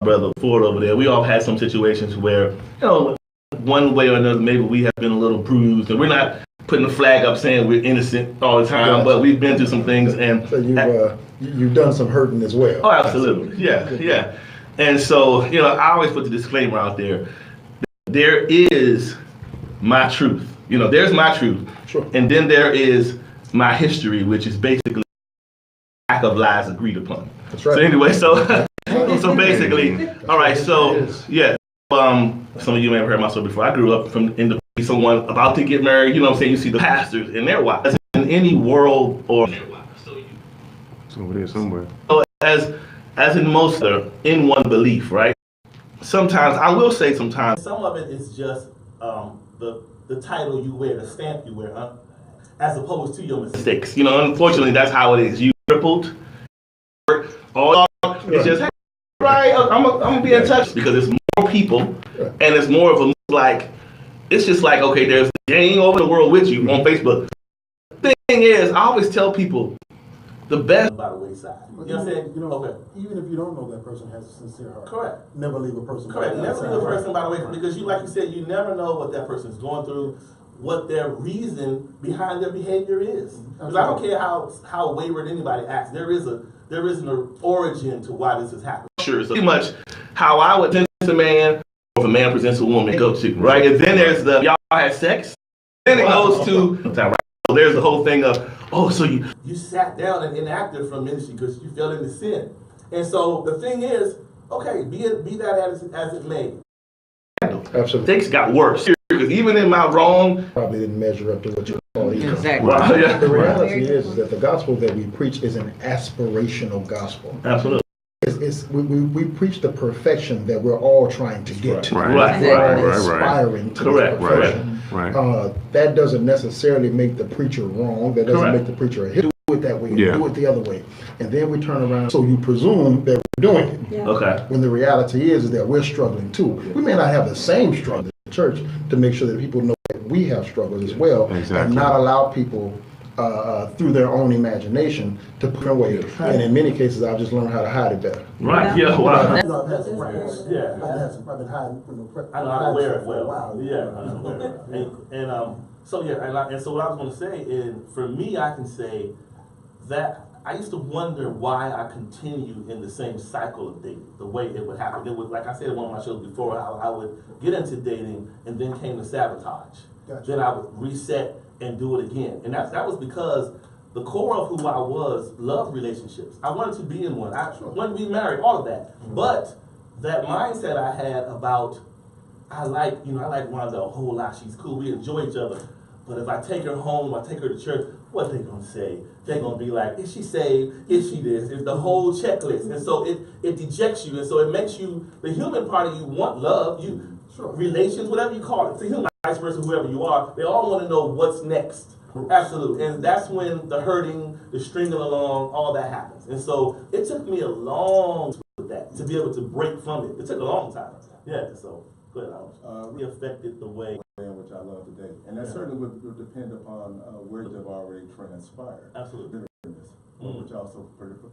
brother Ford over there, we all had some situations where, one way or another, maybe we have been a little bruised, and we're not putting a flag up saying we're innocent all the time, but we've been through some things, and so you've done some hurting as well. Oh, absolutely, yeah. And so, I always put the disclaimer out there. There is my truth. There's my truth, sure. And then there is my history, which is basically lack of lies agreed upon. That's right. So anyway, so basically, all right. So yeah, some of you may have heard my story before. I grew up in the someone about to get married. You know what I'm saying? You see the pastors and their wives in any world or It's over there somewhere. So as in most are in one belief, right? Sometimes I will say sometimes some of it is just the title you wear, the stamp you wear, as opposed to your mistakes. Unfortunately, that's how it is. You crippled. All it's just hey, right. I'm gonna be in touch because it's more people, and it's more of a like. It's just like okay, there's a gang over the world with you on Facebook. The thing is, I always tell people the best by the wayside. You know what I'm saying? Okay. Even if you don't know that person has a sincere heart. Correct. Never leave a person. Correct. Never leave a person by the way because like you said, you never know what that person's going through, what their reason behind their behavior is. Because I don't care how wayward anybody acts. There is an origin to why this has happened. Sure. So pretty much how I would present a man, or if a man presents a woman, go to right. And then there's the y'all had sex. Then it goes to right. So there's the whole thing of so you sat down and inactive from ministry because you fell into sin. And so the thing is, okay, be that as it may. Absolutely. Things got worse. Because even in my wrong, probably didn't measure up to what you thought either. Exactly. Wow, yeah. The reality is that the gospel that we preach is an aspirational gospel. Absolutely. We preach the perfection that we're all trying to get to. Right. We're all aspiring to Correct. perfection. Right. That doesn't necessarily make the preacher wrong. That doesn't make the preacher a hit. Do it that way. Do it the other way. And then we turn around. So you presume that we're doing it. Yeah. Okay. When the reality is that we're struggling too. We may not have the same struggle in the church to make sure that people know that we have struggles as well. Exactly. And not allow people through their own imagination to put away. And in many cases, I've just learned how to hide it better. Right. Yeah. Wow. I've had some friends. Yeah. I've had some private hiding. I know how to wear it well. Yeah. And so what I was going to say is, for me, I can say that I used to wonder why I continued in the same cycle of dating, the way it would happen. It was like I said in one of my shows before, I would get into dating and then came to sabotage. Gotcha. Then I would reset and do it again. And that was because the core of who I was loved relationships. I wanted to be in one. I wanted to be married, all of that. Mm-hmm. But that mindset I had about, I like Wanda a whole lot. She's cool. We enjoy each other. But if I take her home, I take her to church, what they gonna say? They're gonna be like, is she saved? Is she this? It's the whole checklist. And so it dejects you. And so it makes you, the human part of you want love, relations, whatever you call it. It's a human, vice versa, whoever you are. They all want to know what's next. Absolutely. And that's when the hurting, the stringing along, all that happens. And so it took me a long time with that, to be able to break from it. It took a long time. Yeah, so go ahead, Alex. We affected the way in which I love today. And that certainly would depend upon where you've already transpired. Absolutely. Which also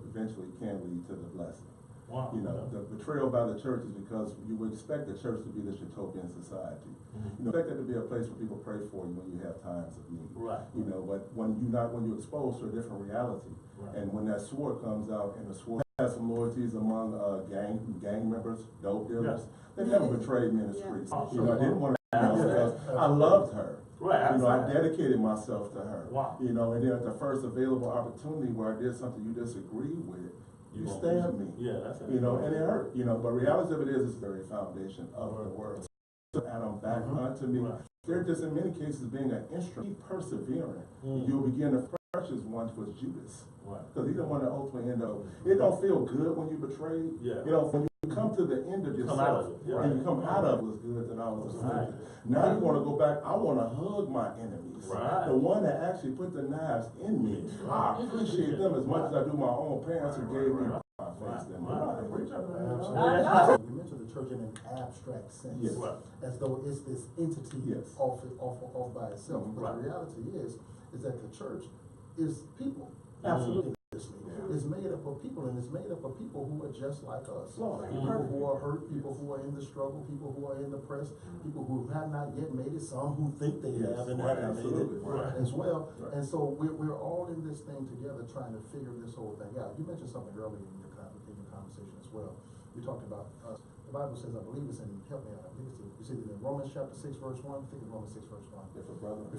eventually can lead to the blessing. Wow. The betrayal by the church is because you would expect the church to be this utopian society. You expect that to be a place where people pray for you when you have times of need. Right. But when you're exposed to a different reality, and when that sword comes out, and the sword has some loyalties among gang members, dope dealers, they never betrayed me in the streets. I didn't want to because I loved her. Right. I dedicated myself to her. Wow. And then at the first available opportunity where I did something you disagreed with, you stabbed me. Yeah, that's it. And it hurt. But reality of it is, it's the very foundation of the world. Adam back unto me. Right. They're just in many cases being an instrument. Keep persevering. You'll begin the precious one was Judas. Right. Because he didn't want to ultimately end up. It don't feel good when you betray. Yeah. When you come to the end of yourself and you come out of it was good that I was afflicted. Now you want to go back. I want to hug my enemies. Right. The one that actually put the knives in me. I appreciate them as much as I do my own parents who gave me my face. You mentioned the church in an abstract sense, as though it's this entity off by itself. But the reality is that the church is people. Absolutely. It's made up of people, and it's made up of people who are just like us. People who are hurt, people who are in the struggle, people who are in the press, people who have not yet made it, some who think they have and haven't made it as well. And so we're all in this thing together trying to figure this whole thing out. You mentioned something earlier in your conversation as well. We talked about the Bible says, I believe it's in, help me out, I believe it's in Romans chapter 6 verse 1. I think it's Romans 6 verse 1. If a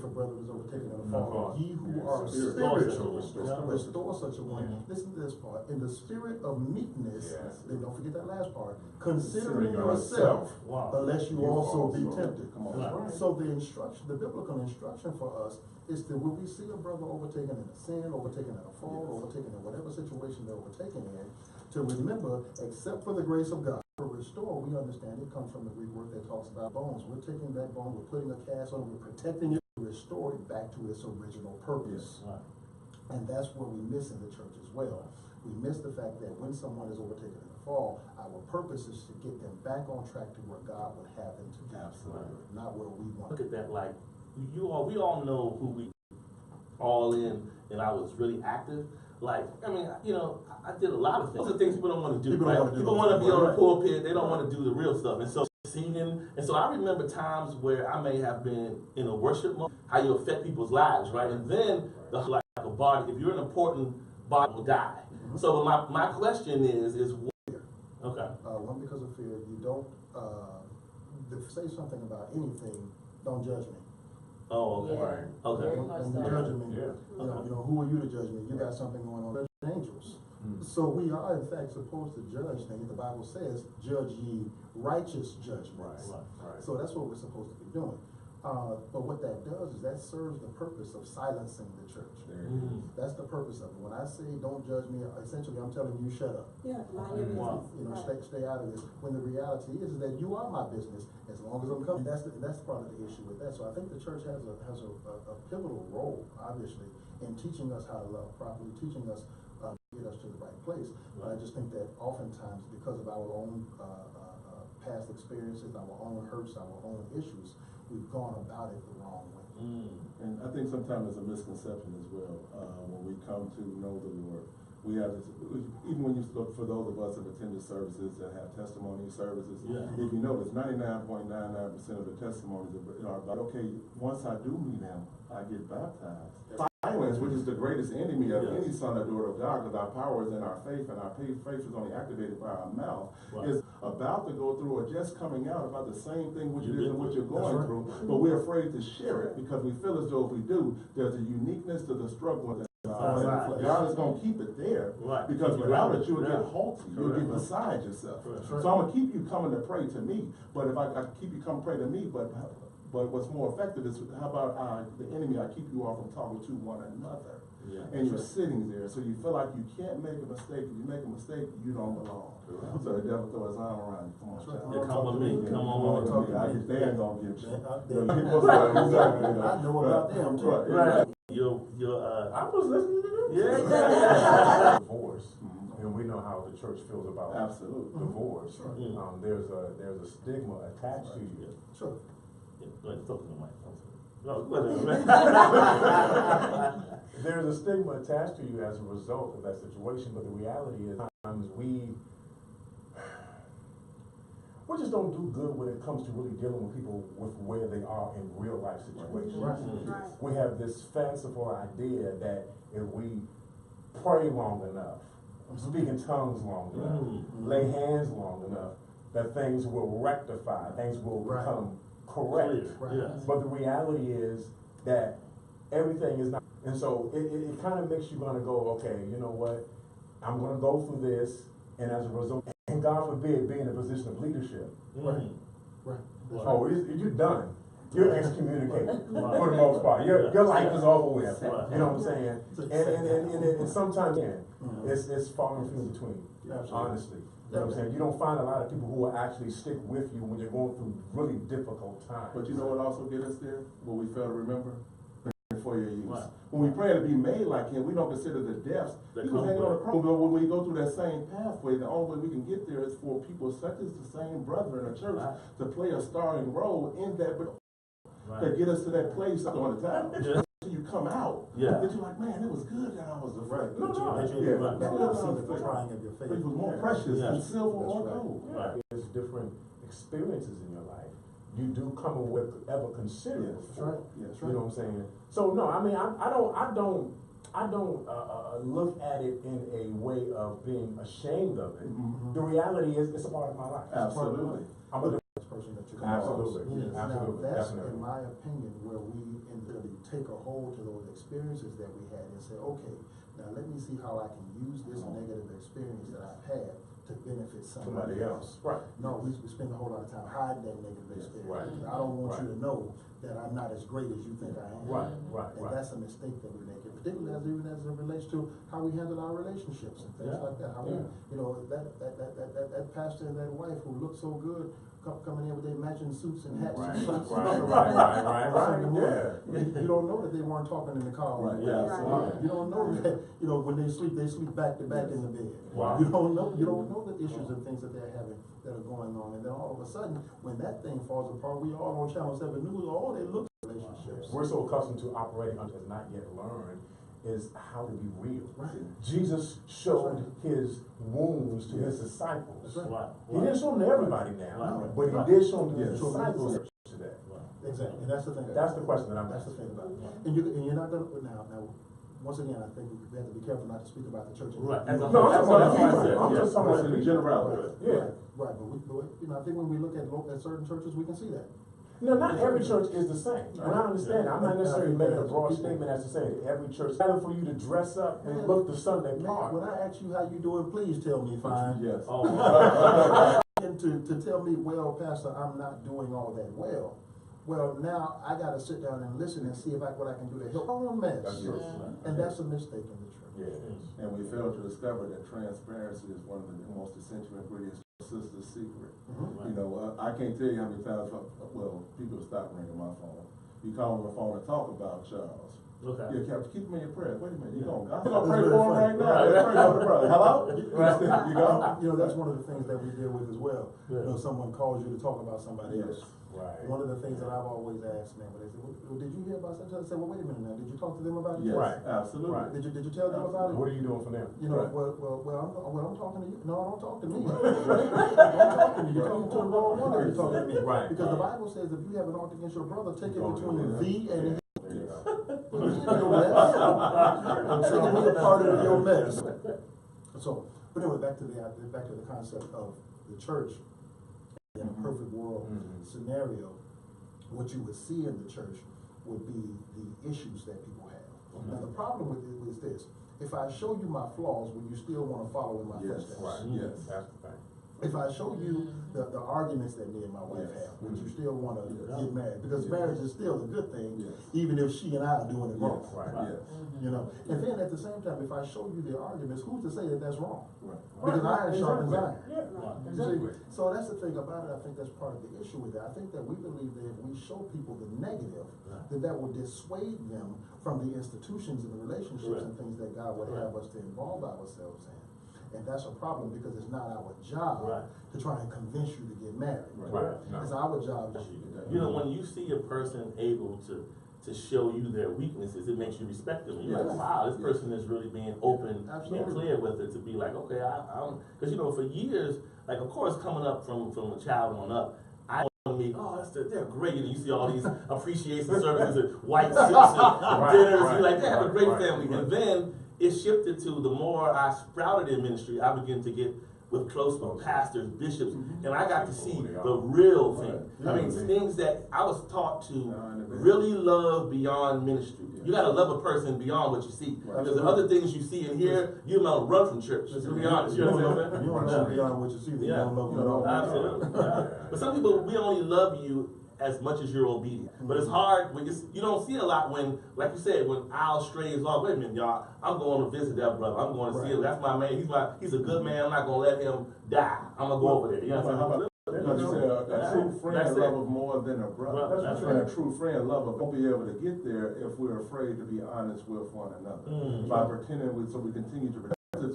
brother is overtaken in a fall, ye who are spiritual, restore such a one. Listen to this part. In the spirit of meekness, then don't forget that last part, considering yourself, unless you also be tempted. Come on. So the instruction, the biblical instruction for us is that when we see a brother overtaken in a sin, overtaken in a fall, overtaken in whatever situation they're overtaken in, to remember, except for the grace of God, to restore, we understand it comes from the Greek word that talks about bones. We're taking that bone, we're putting a cast on it, we're protecting it, to restore it back to its original purpose. And that's what we miss in the church as well. We miss the fact that when someone is overtaken in a fall, our purpose is to get them back on track to where God would have them to be. Absolutely. Not where we want. Look at that, like, we all know who we all in, and I was really active. Like, I mean, you know, I did a lot of things. Those are things people don't want to do, right? People want to be on the pulpit, they don't want to do the real stuff. And so singing, and so I remember times where I may have been in a worship mode, how you affect people's lives, right? And then, like a body, if you're an important body, will die. So my question is fear. Okay. One, because of fear, you don't, say something about anything, don't judge me. Oh, okay. Yeah. Okay. Very much so. Judging me. You know, who are you to judge me? You got something going on. Judge angels. So we are in fact supposed to judge things. The Bible says, "Judge ye righteous judgments." Right. So that's what we're supposed to be doing. But what that does is that serves the purpose of silencing the church. That's the purpose of it. When I say don't judge me, essentially I'm telling you shut up. Yeah, mind your business. You know, stay out of this. When the reality is that you are my business as long as I'm coming. That's part of the issue with that. So I think the church has a pivotal role, obviously, in teaching us how to love properly, teaching us get us to the right place. But I just think that oftentimes, because of our own past experiences, our own hurts, our own issues, we've gone about it the wrong way. And I think sometimes there's a misconception as well, when we come to know the Lord. We have this, even when you look for those of us that attended services that have testimony services, if you notice, 99.99% of the testimonies are about, okay, once I do meet him, I get baptized. Silence, which is the greatest enemy of any son or daughter of God, because our power is in our faith, and our faith is only activated by our mouth, is about to go through or just coming out about the same thing which it is and what you're going through, but we're afraid to share it because we feel as though if we do, there's a uniqueness to the struggle. God is going to keep it there, because without it, you'll get halty, you'll get beside yourself. So I'm going to keep you coming to pray to me, but if I keep you coming to pray to me, but what's more effective is, how about the enemy, I keep you off from talking to one another. And you're sitting there, so you feel like you can't make a mistake. If you make a mistake, you don't belong. So the devil throws his arm around you. Come on, child. Come with me. Come on with me. I get there and don't get you. I know about them too. I was listening to them. Divorce, and we know how the church feels about divorce. There's a stigma attached to you. Sure. There's a stigma attached to you as a result of that situation, but the reality is sometimes we just don't do good when it comes to really dealing with people with where they are in real life situations. We have this fanciful idea that if we pray long enough, speak in tongues long enough, lay hands long enough, that things will rectify, things will become correct. But the reality is that everything is not, and so it kind of makes you want to go, okay, you know what, I'm going to go through this, and as a result, and God forbid, be in a position of leadership. Oh, you're done. You're excommunicated for the most part. Your life is over with. You know what I'm saying? And sometimes it's far and few in between. Honestly. You know what I'm saying? You don't find a lot of people who will actually stick with you when you're going through really difficult times. But you know what also get us there? What we fail to remember? For your use. When we pray to be made like him, we don't consider the deaths. He was hanging on the cross. But when we go through that same pathway, the only way we can get there is for people such as the same brother in the church to play a starring role in that, to get us to that place all the time. You come out, Yeah. that you're like, man, it was good that I was afraid. No, no. That Yeah. see the trying of your faith. It was more precious than Yeah. silver or That's right. gold. Right. There's different experiences in your life. You do come with what could ever consider Yes. before. That's right. Yeah, that's You right. know what I'm saying? So no, I mean, I don't look at it in a way of being ashamed of it. Mhm. The reality is, it's a part of my life. It's a part of my Absolutely. life. I'm a This person that you Absolutely. Yes. Absolutely. Now, that's, Definitely. in my opinion, where we really take a hold to those experiences that we had and say, okay, now let me see how I can use this negative experience that I've had to benefit somebody else. Right. No, we spend a whole lot of time hiding that negative Yes, experience. right. I don't want you Right. to know that I'm not as great as you think I am. Right, right, And right. that's a mistake that we make, and particularly as it relates to how we handle our relationships and things Yeah. like that. How we, Yeah. you know, that pastor and that wife who look so good, coming in with their matching suits and hats Right, and shirts. right. You don't know that they weren't talking in the car. Right, yeah, absolutely. You don't know that, you know, when they sleep back to back in the bed. Wow. You don't know the issues and things that they're having that are going on, and then all of a sudden, when that thing falls apart, we all on Channel 7 News, all they look at relationships. We're so accustomed to operating under has not yet learned is how to be real. Right. Jesus showed his wounds to his disciples. That's right. Right. He didn't show them to everybody now, Right. but Right. he did show them to Yes. his disciples today. Exactly, and that's the thing. That's the question that I'm That's the asking. thing about it. And you're not gonna, now, once again, I think we have to be careful not to speak about the church. Right. As a No, whole, that's what what I I'm said. saying. I'm Yeah. just talking about in generality. Yeah. Right, but you know, I think when we look at certain churches, we can see that. No, not every church is the same. And I understand. I'm not necessarily making a broad statement as to say that every church, it's better for you to dress up and look the Sunday Man, part. when I ask you how you doing, please tell me fine. Yes. Oh, And to tell me, well, Pastor, I'm not doing all that well. Well, now I gotta sit down and listen and see what I can do to help our own mess. That's right. And that's a mistake in the church. Yeah. And we fail to discover that transparency is one of the most essential ingredients to sister's secret. Mhm. You know, I can't tell you how many times, people stop ringing my phone. You call me on the phone and talk about Charles. okay. Yeah, Captain, keep me in your prayer. Wait a minute, I'm gonna That's pray very for him funny. right now. Let's pray for the brother. Hello? You go? You know, that's one of the things that we deal with as well. Yeah. You know, someone calls you to talk about somebody else. Right. One of the things that I've always asked, man, when they say, well, did you hear about such and such? I say, well, wait a minute now, did you talk to them about it? Yes, Right. absolutely. Right. Did you tell them about it? What are you doing for them? You know, Right. I'm talking to you. No, don't talk to me. Don't talk to me. You're talking to the wrong one. You're talking to me. Right. Because the Bible says if you have an ought against your brother, take it Go between ahead. thee and him. There you go. I'm taking me a part of your mess. So, but anyway, back to the concept of the church in a perfect world scenario. What you would see in the church would be the issues that people have. Now, the problem with it is this: if I show you my flaws, will you still want to follow in my Yes, footsteps? right, yes. That's the thing. If I show you the arguments that me and my wife Yes. have, would you still want to Yeah. get married? Because Yes. marriage is still a good thing, Yes. even if she and I are doing it wrong. Yes, Right. yes. You know, and then at the same time, if I show you the arguments, who's to say that that's wrong? Right. Because iron sharpens iron. Yeah, You exactly. see, so that's the thing about it. I think that's part of the issue with that. I think that we believe that if we show people the negative, that will dissuade them from the institutions and the relationships and things that God would have us to involve ourselves in. And that's a problem because it's not our job Right. to try and convince you to get married. Right. No. It's our job to You know, when you see a person able to show you their weaknesses, it makes you respect them. You're Yes. like, wow, this Yes. person is really being open Absolutely. and clear with it, to be like, okay, I'm, because you know, for years, like of course, coming up from a child on up, I want to meet, they're great. And you see all these appreciation services and white suits and dinners. right, You're like, they have a great right, family. right. And then it shifted to the more I sprouted in ministry, I began to get with close pastors, bishops, and I got to see the real thing. I mean, things that I was taught to really love beyond ministry. You gotta love a person beyond what you see. Because the other things you see and hear, you might run from church, to be honest. You know what I'm saying? You don't know beyond what you see, then you don't love them at all. Absolutely. But some people, we only love you as much as you're obedient. But it's hard when you don't see a lot when, like you said, when Al strays off. Wait a minute, y'all. I'm going to visit that brother. I'm going to see him. That's my man. He's a good man. I'm not going to let him die. I'm going to go over there. You know what I'm saying? Like you said, a true friend That's it. loveth more than a brother. Right, that's And right. a true friend loveth won't be able to get there if we're afraid to be honest with one another. By pretending so we continue to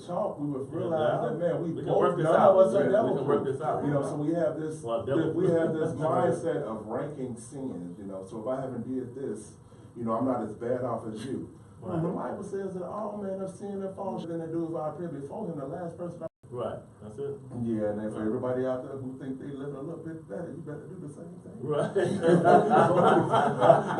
talk, we would realize that, man, we can both, work this none out. of us are We can devil work proof. this out. You know, so we have this, Well, devil we have proof. this mindset of ranking sins, you know, so if I haven't did this, you know, I'm not as bad off as you. The Bible says that all men have sinned and fallen short, and they do is our prayer before him, the last person. Right, that's it. Yeah, and then for everybody out there who think they live a little bit better, you better do the same thing. Right. Let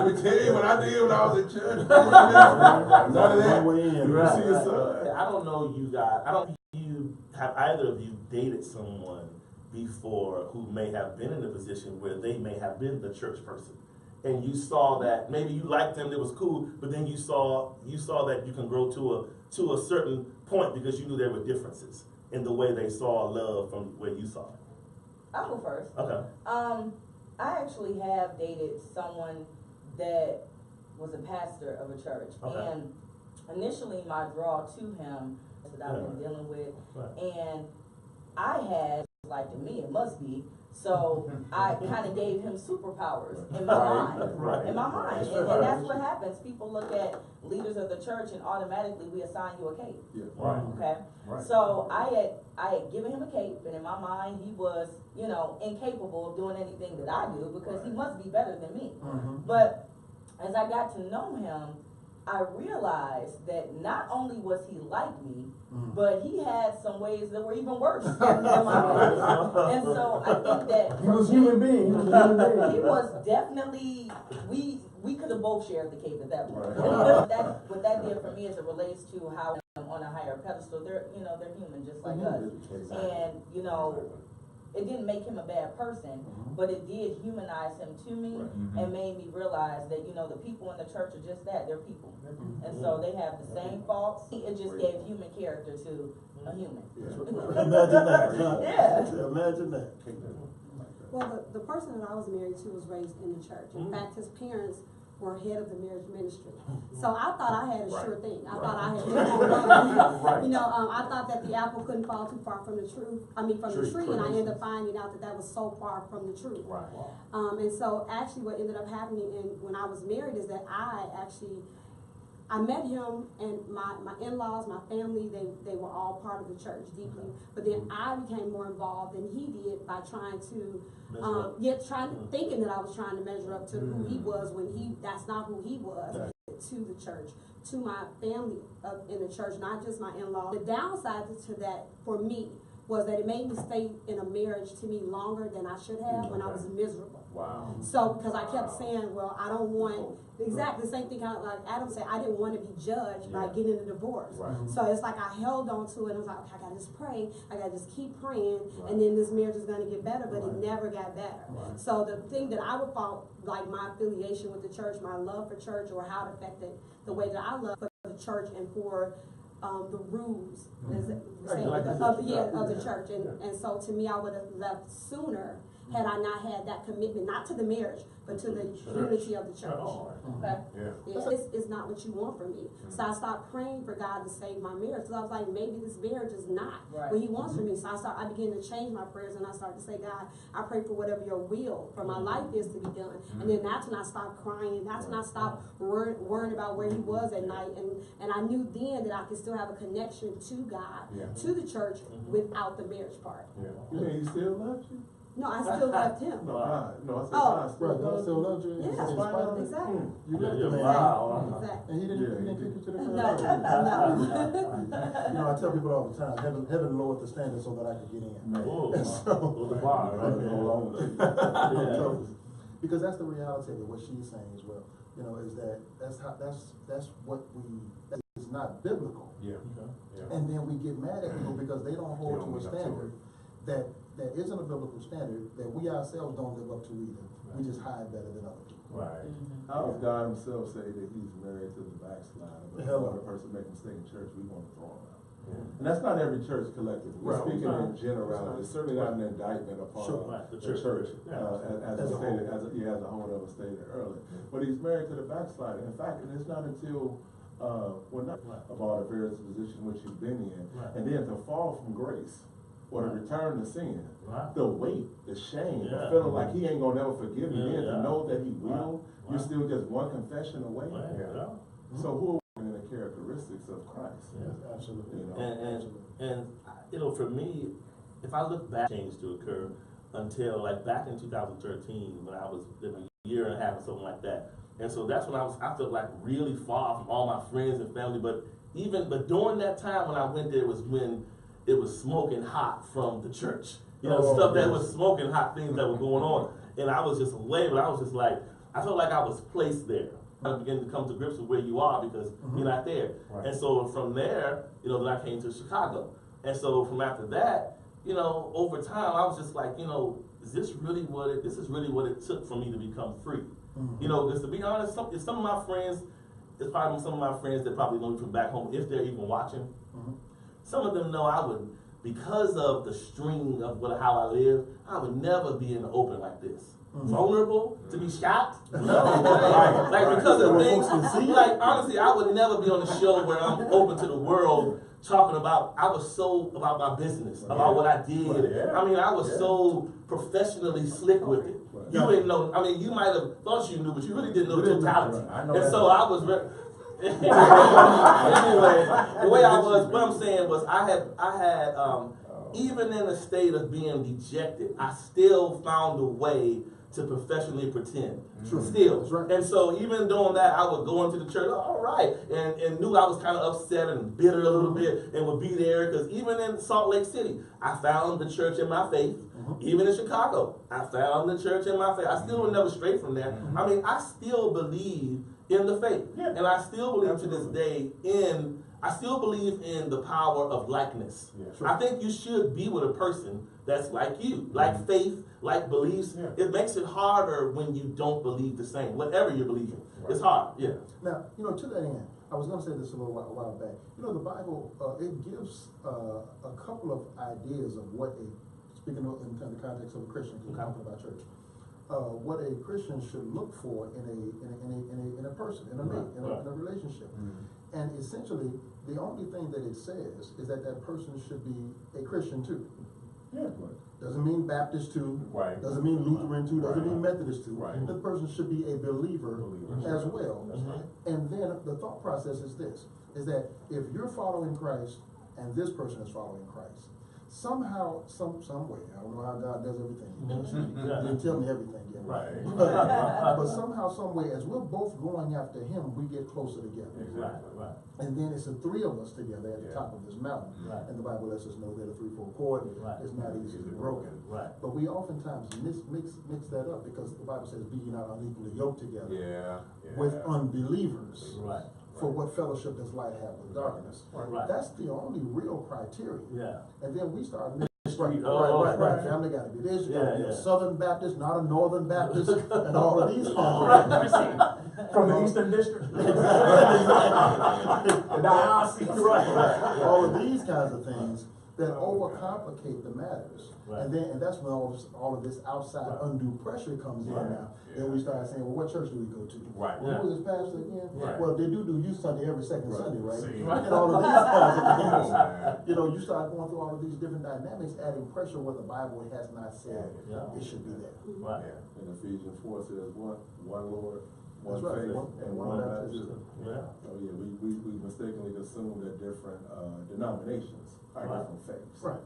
me tell you what I did when I was in church. None of that. Right. See your son. I don't know you guys, I don't think you have either of you dated someone before who may have been in a position where they may have been the church person. And you saw that, maybe you liked them, it was cool, but then you saw that you can grow to a certain point because you knew there were differences in the way they saw love from where you saw it. I'll go first. Okay. I actually have dated someone that was a pastor of a church. Okay. And initially my draw to him that I've been dealing with, and I had, like to me, it must be, so I kind of gave him superpowers in my mind. In my mind. And that's what happens. People look at leaders of the church and automatically we assign you a cape. Okay? So I had given him a cape, and in my mind he was, you know, incapable of doing anything that I do because he must be better than me. But as I got to know him, I realized that not only was he like me, but he had some ways that were even worse than my ways. And so I think that He was human being. He was a human being. he was definitely, we could have both shared the cape at that point. What that did for me as it relates to how I'm on a higher pedestal, they're human just like us. And, you know, it didn't make him a bad person, but it did humanize him to me and made me realize that, you know, the people in the church are just that, they're people. And so they have the same faults. It just gave human character to a human. Imagine that. Yeah. Imagine that. Well, the person that I was married to was raised in the church. In fact, his parents were head of the marriage ministry. So I thought I had a sure thing. I thought I had you know, I thought that the apple couldn't fall too far from the tree, and I ended up finding out that was so far from the truth. And so actually what ended up happening when I was married is that I met him, and my in-laws, my family, they were all part of the church deeply. But then I became more involved than he did by trying to, thinking that I was trying to measure up to who he was when that's not who he was. To the church, to my family in the church, not just my in-laws. The downside to that for me was that it made me stay in a marriage to me longer than I should have when I was miserable. So, because I kept saying, well, I don't want, exactly the same thing like Adam said, I didn't want to be judged by getting a divorce. So it's like I held on to it, and I was like, okay, I gotta just pray, I gotta just keep praying, and then this marriage is gonna get better, but it never got better. So the thing that I would fault, like my affiliation with the church, my love for church, or how it affected the way that I love for the church and for the rules of the church. And so to me, I would have left sooner had I not had that commitment, not to the marriage, but to the unity of the church. It's not what you want from me. So I stopped praying for God to save my marriage, because I was like, maybe this marriage is not what he wants from me. So I began to change my prayers, and I started to say, God, I pray for whatever your will for my life is to be done. And then that's when I stopped crying. That's when I stopped worrying about where he was at night. And I knew then that I could still have a connection to God, to the church, without the marriage part. You mean he still loves you? No, I still left him. I said God still loves you. Yeah, exactly. You left him. Exactly. And he didn't kick you to the curb. No. You know, I tell people all the time, heaven lowered the standard so that I could get in. And so, the bar, because that's the reality of it, what she's saying as well. You know, is that's what is not biblical. And then we get mad at people because they don't hold to a standard that isn't a biblical standard, that we ourselves don't live up to either. We just hide better than other people. How does God himself say that he's married to the backslider? But when a person makes a mistake in church, we want to throw him out. And that's not every church collectively. We're speaking in general. It's certainly not an indictment upon the church as a whole that was stated earlier. But he's married to the backslider. In fact, and it's not until about a various position which you've been in, and then to fall from grace or to return to sin, the weight, the shame, the feeling like he ain't gonna never forgive me, and to know that he will, you're still just one confession away. So who are in the characteristics of Christ? Absolutely. You know? And you know, for me, if I look back, change to occur until like back in 2013 when I was living year and a half or something like that. And so that's when I felt like really far from all my friends and family. But during that time when I went there was when it was smoking hot from the church. You know, stuff that was smoking hot, things that were going on. And I was just away, but I was just like, I felt like I was placed there. I began to come to grips with where you are because you're not there. Right. And so from there, you know, then I came to Chicago. And so from after that, you know, over time, I was just like, you know, is this really what it took for me to become free? You know, because to be honest, some of my friends, it's probably some of my friends that probably know me from back home, if they're even watching. Some of them know I would, because of the string of how I live, I would never be in the open like this. Vulnerable to be shot? No way. Like because of things, like honestly, I would never be on a show where I'm open to the world talking about, I was so about my business, about what I did. I mean, I was so professionally slick with it. You didn't know, I mean, you might have thought you knew, but you really didn't know the totality. And so I was very, anyway, the way I was, what I'm saying was I had even in a state of being dejected, I still found a way to professionally pretend. Still. Right. And so even doing that, I would go into the church, all right, and knew I was kind of upset and bitter a little bit and would be there because even in Salt Lake City, I found the church in my faith. Even in Chicago, I found the church in my faith. I still was never straight from there. I mean, I still believe in the faith. And I still believe to this day I still believe in the power of likeness. I think you should be with a person that's like you, like faith, like beliefs. It makes it harder when you don't believe the same, whatever you're believing. It's hard, Now, you know, to that end, I was going to say this a while back. You know, the Bible, it gives a couple of ideas of what speaking of, in the context of a Christian, because we're talking about church, what a Christian should look for in a person, in a mate, in a relationship. And essentially, the only thing that it says is that person should be a Christian too. Doesn't mean Baptist too. Doesn't mean Lutheran too. Doesn't mean Methodist too. The person should be a believer as well. And then the thought process is this: is that if you're following Christ and this person is following Christ, somehow, some way, I don't know how God does everything. He didn't tell me everything yet. But somehow, some way, as we're both going after Him, we get closer together. And then it's the three of us together at the top of this mountain. And the Bible lets us know that a threefold cord is not easily broken. But we oftentimes mix that up because the Bible says, "Be ye not unequally yoked together with unbelievers." For what fellowship does light have with darkness? That's the only real criteria. And then we start mixing. Family got to be this. You got to be a Southern Baptist, not a Northern Baptist, and all of these kinds of from the Eastern District. All of these kinds of things that overcomplicate the matters. And that's when all of this outside undue pressure comes in now. And we start saying, well, what church do we go to? Well, who is this pastor again? Well, they do youth Sunday every second Sunday, right? And all of these kinds of things. You know, you start going through all of these different dynamics, adding pressure where the Bible has not said it should be there. And Ephesians 4 says one Lord, one faith, and one baptism. Oh yeah, we mistakenly assume that different denominations are different faiths. But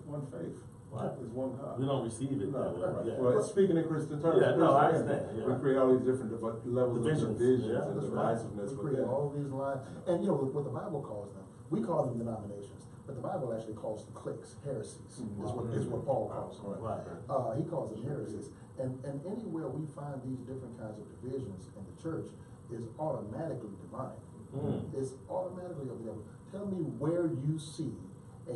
one faith. Is one God. We don't receive it that way. Well, speaking in Christian terms, I understand. We create all these different levels of divisions and divisiveness. We create all these lines, and you know what the Bible calls them. We call them denominations, but the Bible actually calls them cliques, heresies. Is what Paul calls them. He calls them heresies, and anywhere we find these different kinds of divisions in the church is automatically demonic. It's automatically of the devil. Tell me where you see a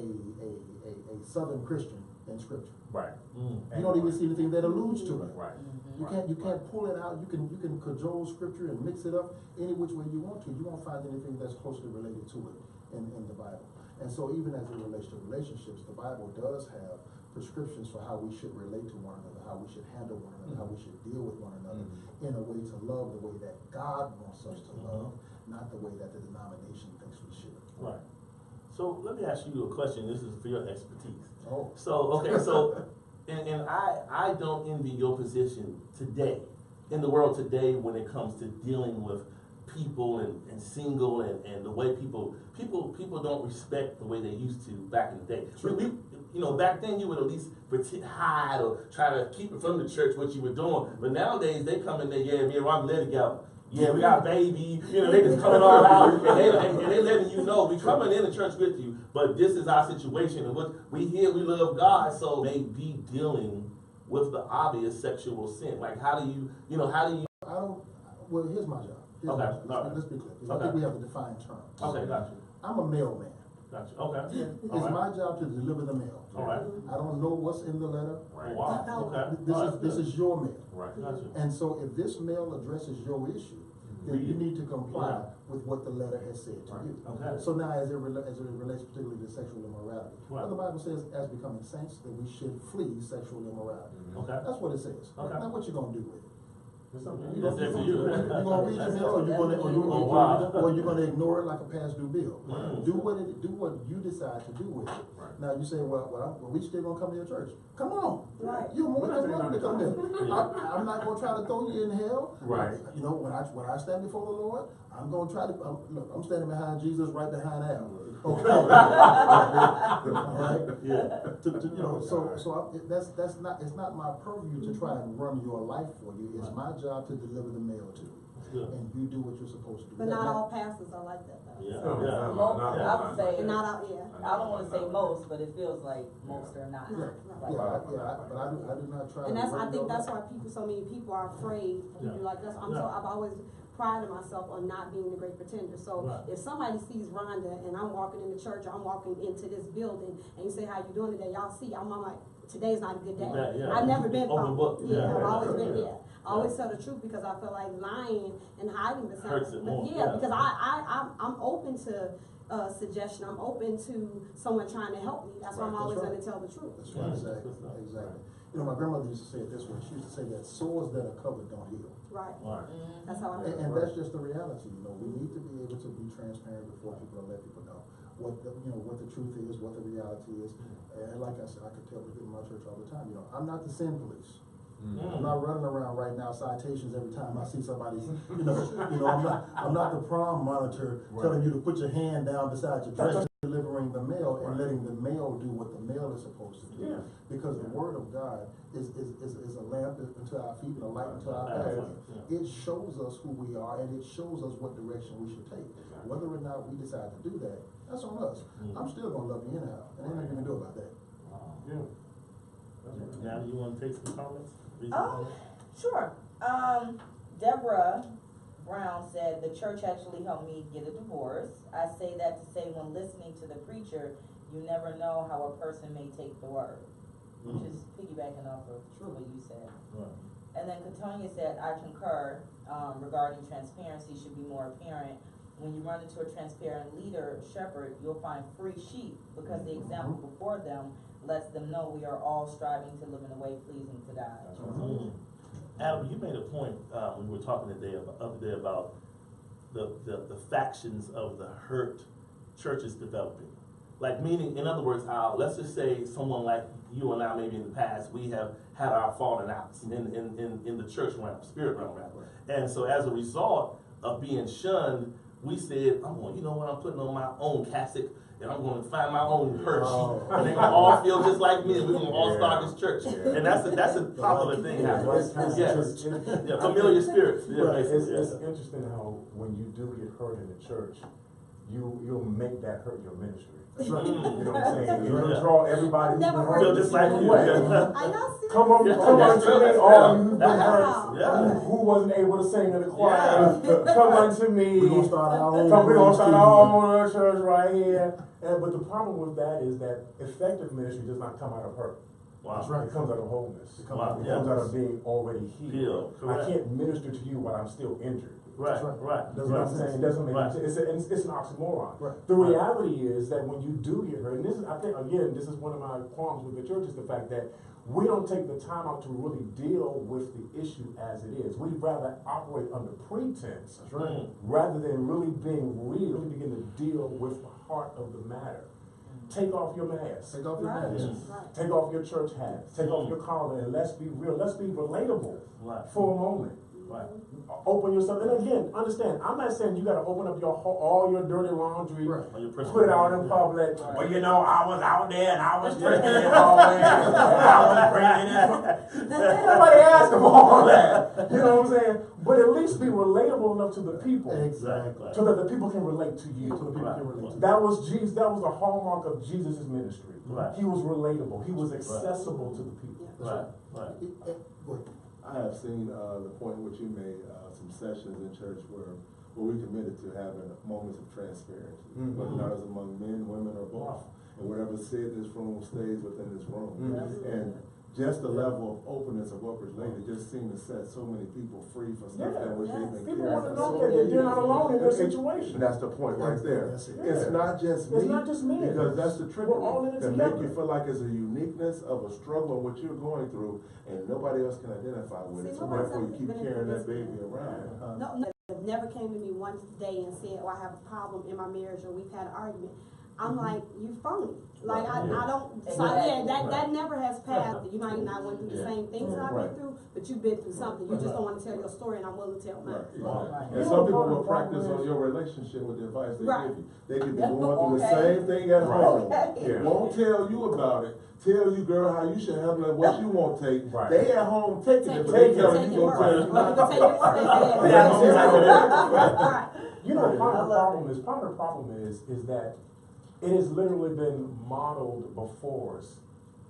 Southern Christian in Scripture. You don't even see anything that alludes to it. You can't pull it out. You can cajole Scripture and mix it up any which way you want to. You won't find anything that's closely related to it in the Bible. And so even as it relates to relationships, the Bible does have prescriptions for how we should relate to one another, how we should handle one another, how we should deal with one another in a way to love the way that God wants us to love, not the way that the denomination thinks we should. So let me ask you a question. This is for your expertise. So and I don't envy your position today, in the world today, when it comes to dealing with people and single and the way people don't respect the way they used to back in the day. back then you would at least hide or try to keep it from the church what you were doing. But nowadays they come in there, yeah, me and Ron live together. Yeah, we got a baby. They just coming all out, and they letting you know we coming in the church with you. But this is our situation, and what we here, we love God, so they be dealing with the obvious sexual sin. Like, how do you? Well, here's my job. Let's be clear. I think we have to define terms. Okay, gotcha. I'm a mailman. Gotcha. Okay. It's my job to deliver the mail. All right. I don't know what's in the letter. Right. Wow. Okay. This is your mail. Right. Gotcha. And so if this mail addresses your issue, then you need to comply with what the letter has said to you. Okay. So now as it relates particularly to sexual immorality, well, the Bible says as becoming saints that we should flee sexual immorality. Okay. That's what it says. Okay. Now what you gonna do with it? That's it for you. You gonna read your mail, or you gonna ignore it like a past due bill? Do what you decide to do with it. Right. Now you say, well, we still gonna come to your church. Come on, Right. you're more than welcome to come there. I'm not gonna try to throw you in hell. Right. When I stand before the Lord, I'm gonna try to. Look, I'm standing behind Jesus, right behind Al. Okay. All right. Yeah. That's not. It's not my purview to try and run your life for you. It's my job to deliver the mail to you, and you do what you're supposed to do. But not all pastors are like that, though. Yeah. I would say, Not all, yeah. I don't wanna say most, but it feels like most are not. Right. Like, But I do not try. And to I run think your that's life. why so many people are afraid to do like that. I've always prided myself on not being the great pretender. So if somebody sees Rhonda and I'm walking in the church, or I'm walking into this building, and you say, how you doing today? Y'all see, I'm like, today's not a good day. I've never been Open book. I've always been, always tell the truth, because I feel like lying and hiding the Hurts it more. because I'm open to suggestion. I'm open to someone trying to help me. That's why I'm always going to tell the truth. That's right. Exactly. My grandmother used to say it this way. She used to say that sores that are covered don't heal. Right. Right. That's how I feel. And that's just the reality. We need to be able to be transparent before people and let people know what the truth is, what the reality is. And like I said, I could tell people in my church all the time. I'm not the sin police. I'm not running around right now citations every time I see somebody's. I'm not the prom monitor telling you to put your hand down beside your dress, delivering the mail and letting the mail do what the mail is supposed to do. Because the word of God is a lamp unto our feet and a light unto our path. It shows us who we are, and it shows us what direction we should take. Whether or not we decide to do that, that's on us. I'm still gonna love you anyhow, and ain't nothing you can do about that. Now you want to take some comments? Sure. Deborah Brown said, the church actually helped me get a divorce. I say that to say when listening to the preacher, you never know how a person may take the word. Which is piggybacking off of what you said. And then Katonia said, I concur regarding transparency should be more apparent. When you run into a transparent leader, shepherd, you'll find free sheep because the example before them lets them know we are all striving to live in a way pleasing to God. Adam, you made a point when we were talking the other day about the factions of the hurt churches developing. Like, meaning, in other words, let's just say someone like you and I, maybe in the past, we have had our falling outs in the church realm, spirit realm, rather. And so as a result of being shunned, we said, I'm putting on my own cassock, and I'm going to find my own hurt sheet, and they're going to all feel just like me, and we're going to all start this church. And that's a popular thing happening. Yes. Familiar spirits. It's interesting how when you do get hurt in the church, you'll make that hurt your ministry. That's right. You know what I'm saying? You're gonna draw everybody who's been hurt just like you. Come on to me, all you who've been hurt, who wasn't able to sing in the choir. Come unto me. We're gonna start our own. We're gonna start our own church right here. But the problem with that is that effective ministry does not come out of hurt. Wow. That's right. It comes out of wholeness. It comes out of being already healed. I can't minister to you while I'm still injured. Right. You know what I'm saying? It doesn't make sense. It's an oxymoron. Right. The reality is that when you do get hurt, and this is, I think, again, this is one of my qualms with the church, is the fact that we don't take the time out to really deal with the issue as it is. We'd rather operate under pretense, rather than really being real, really begin to deal with the heart of the matter. Take off your mask. Take off your mask. Take off your church hat. Take off your collar, and let's be real. Let's be relatable for a moment. Open yourself, and again, understand, I'm not saying you gotta open up all your dirty laundry, Right. put it out in public. Well, you know, I was out there and I was drinking in the hallway, and I was bringing it. Ain't nobody asked for all that. You know what I'm saying? But at least be relatable enough to the people. Exactly. So that the people can relate to you. So the people can relate to you. That was Jesus, that was the hallmark of Jesus' ministry. Right. He was relatable, he was accessible to the people. Right, right. Go ahead. I have seen the point in which you made some sessions in church where we committed to having moments of transparency, whether or not it's among men, women, or both. And whatever said in this room stays within this room. And just the level of openness of what was related just seemed to set so many people free from stuff that was even People want to know that they're not alone in their situation. And that's the point right there. It's not just me. It's not just me. Because that's the trick We're all in it to together. make you feel like it's a uniqueness of a struggle in what you're going through, and nobody else can identify with it. So therefore, you keep carrying that baby around. No, never came to me one day and said, "Oh, I have a problem in my marriage," or "We've had an argument." I'm like, "You phony." Like I don't. So yeah, that never has passed. You might not went through the same things I've been through, but you've been through something. You just don't want to tell your story, and I'm willing to tell mine. And some people will practice on your relationship with the advice they give you. They could be going through the same thing at home. Won't tell you about it. Tell you, girl, how you should handle it, what you won't take. They at home taking it, but they tell you gonna tell you not to. You know, part of the problem is that it has literally been modeled before us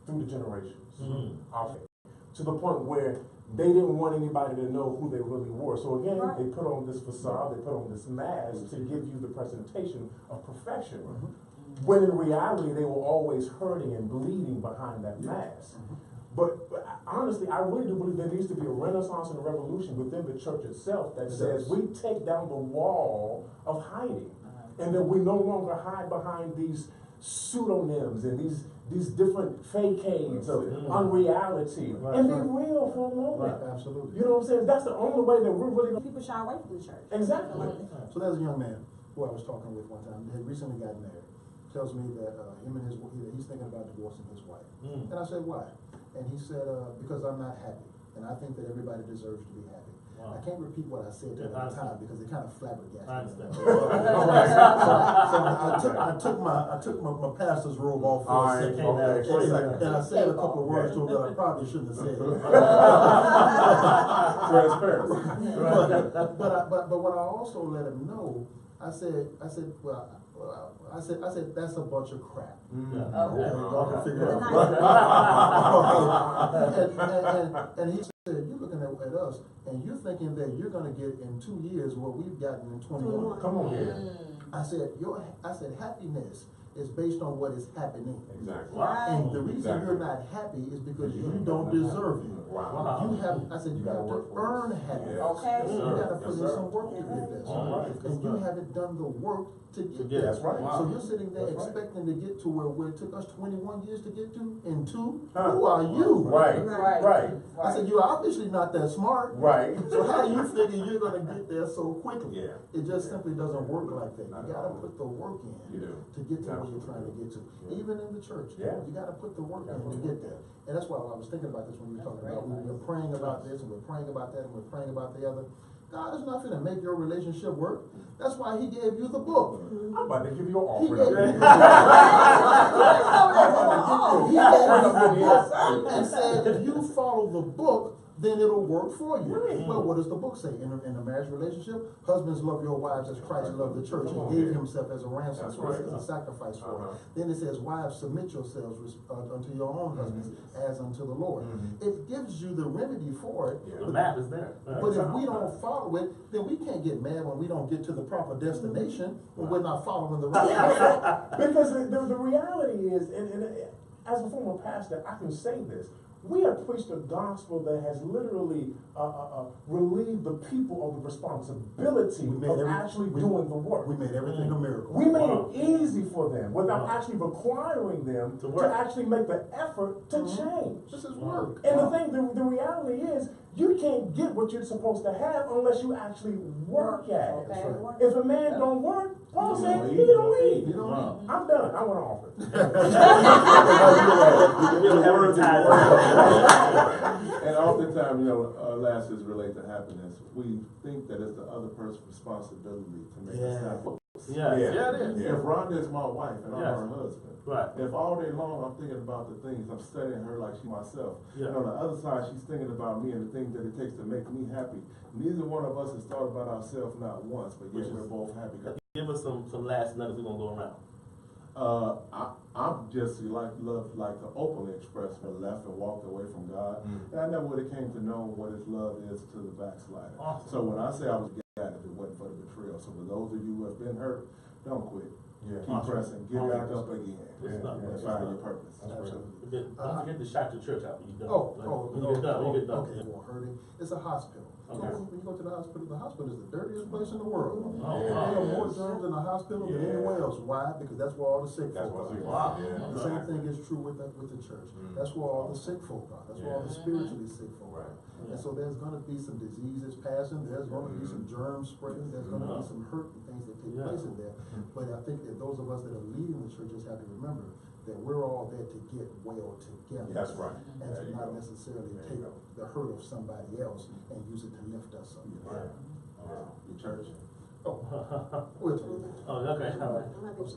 through the generations. Okay. To the point where they didn't want anybody to know who they really were. So again, they put on this facade, they put on this mask to give you the presentation of perfection. When in reality, they were always hurting and bleeding behind that mask. But honestly, I really do believe there needs to be a renaissance and a revolution within the church itself that says we take down the wall of hiding. And that we no longer hide behind these pseudonyms and these different facades of unreality. And be real for a moment. Absolutely. You know what I'm saying? That's the only way that we're really going to... People shy away from the church. Exactly. So there's a young man who I was talking with one time. He had recently got married. Tells me that he's thinking about divorcing his wife. And I said, why? And he said, because I'm not happy. And I think that everybody deserves to be happy. I can't repeat what I said at the time because it kind of flabbergasted me. So I took my pastor's robe off for a second. And I said a couple of words to him that I probably shouldn't have said. Transparency. But what I also let him know, I said, that's a bunch of crap. Y'all can figure it out. And he said, you're looking at us, and you're thinking that you're going to get in 2 years what we've gotten in 21. Come on here. I said, happiness is based on what is happening. Exactly. And the reason you're not happy is because you don't deserve it. You have to earn happiness. You got to put in some work to get this. And you haven't done the work to get there. That's right. So you're sitting there expecting to get to where it took us 21 years to get to in 2. Who are you? Right. I said, you're obviously not that smart. Right. So how do you figure you're going to get there so quickly? Yeah. It just simply doesn't work like that. You got to put the work in to get to where you're trying to get to. Even in the church, you got to put the work in to get there. And that's why I was thinking about this when we were talking about, we were praying about this, and we're praying about that, and we're praying about the other. God is not going to make your relationship work. That's why he gave you the book. I'm about to give you an He offering. And said, if you follow the book, then it'll work for you. Well, what does the book say? In a marriage relationship, husbands love your wives as Christ loved the church and gave himself as a ransom for it, as a sacrifice for it. Then it says, wives, submit yourselves unto your own husbands as unto the Lord. It gives you the remedy for it. The map is there. But if we don't follow it, then we can't get mad when we don't get to the proper destination when we're not following the right. Because the reality is, and as a former pastor, I can say this. We have preached a gospel that has literally relieved the people of the responsibility of actually doing the work. We made everything a miracle. We made it easy for them without actually requiring them to actually make the effort to change. This is work. And the reality is, you can't get what you're supposed to have unless you actually work at it. If a man don't work, Paul said he don't eat. I'm done. I want to offer. And same time, you know, last is relate to happiness. We think that it's the other person's responsibility to make us happy. Yeah, it is. If Rhonda is my wife and I'm Yes. her husband, Right. if all day long I'm thinking about the things, I'm studying her like she myself, Yeah. and on the other side she's thinking about me and the things that it takes to make me happy. Neither one of us has thought about ourselves not once, but yet we're both happy. Give us some last nuggets. We're gonna go around. I'm just like to openly express what left and walked away from God, and I never would have came to know what His love is to the backslider. Awesome. So So when I say I was glad, if it wasn't for the betrayal. So for those of you who have been hurt, don't quit. Yeah. Keep pressing. Get back up again. Good stuff. And find your purpose. Absolutely. Don't forget to shout your church out when you're done. When you Oh, get done. When you get done. okay, well, hurting. It's a hospital. Okay. When you go to the hospital is the dirtiest place in the world. Oh, There are wow. more germs in the hospital than anywhere else. Why? Because that's where all the sick That's folk what's are. Wow. The same thing is true with the church. That's where all the sick folk are. That's where all the spiritually sick folk are. And so there's gonna be some diseases passing, there's gonna be some germs spreading, there's gonna be some hurt and things that take place in there. But I think that those of us that are leading the churches have to remember that we're all there to get well together. That's right. And to not necessarily take the hurt of somebody else and use it to lift us up. Right. Your church. Oh, we'll talk about that. Oh, okay. All right.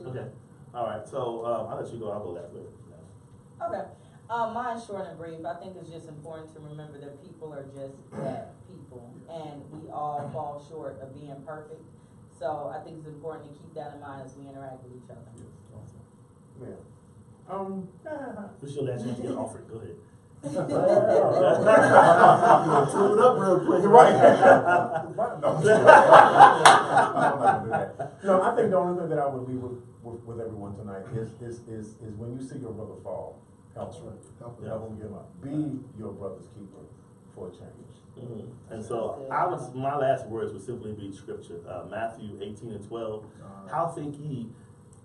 Okay. All right. So I'll let you go. I'll go last. Okay. Mine's short and brief. I think it's just important to remember that people are just that, people, and we all fall short of being perfect. So I think it's important to keep that in mind as we interact with each other. Yeah. What's your last chance to get an offering? Go ahead. Threw it up real quick. You're right. No, I think the only thing that I would leave with everyone tonight is when you see your brother fall, help him. Help him get him up. Be your brother's keeper for a change. And so my last words would simply be scripture. Matthew 18:12. How think ye,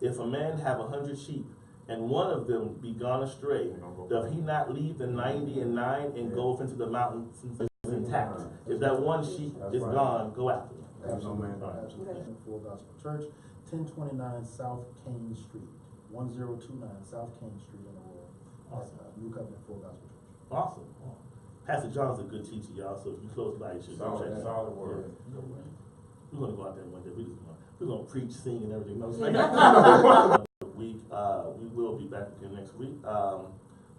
if a man have 100 sheep, and one of them be gone astray, doth he not leave the 99 and go into the mountains intact? If that one sheep is gone, go after him. Absolutely. Absolutely. Full Gospel Church, 1029 South Kane Street, 1029 South Kane Street in Aurora. Awesome. New Covenant Full Gospel Church. Awesome. Pastor John's a good teacher, y'all. So if you close by, you should go check it out. Solid word. Yeah. We're gonna go out there one day. We're gonna preach, sing, and everything. No, we will be back again next week.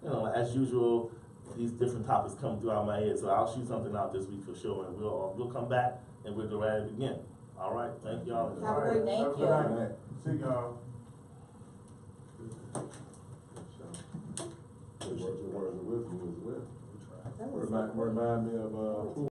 You know, as usual, these different topics come throughout my head, so I'll shoot something out this week for sure, and we'll come back and we'll go at it again. All right, thank y'all. Have a great day. Thank you. See y'all. Words of wisdom as well. Remind me of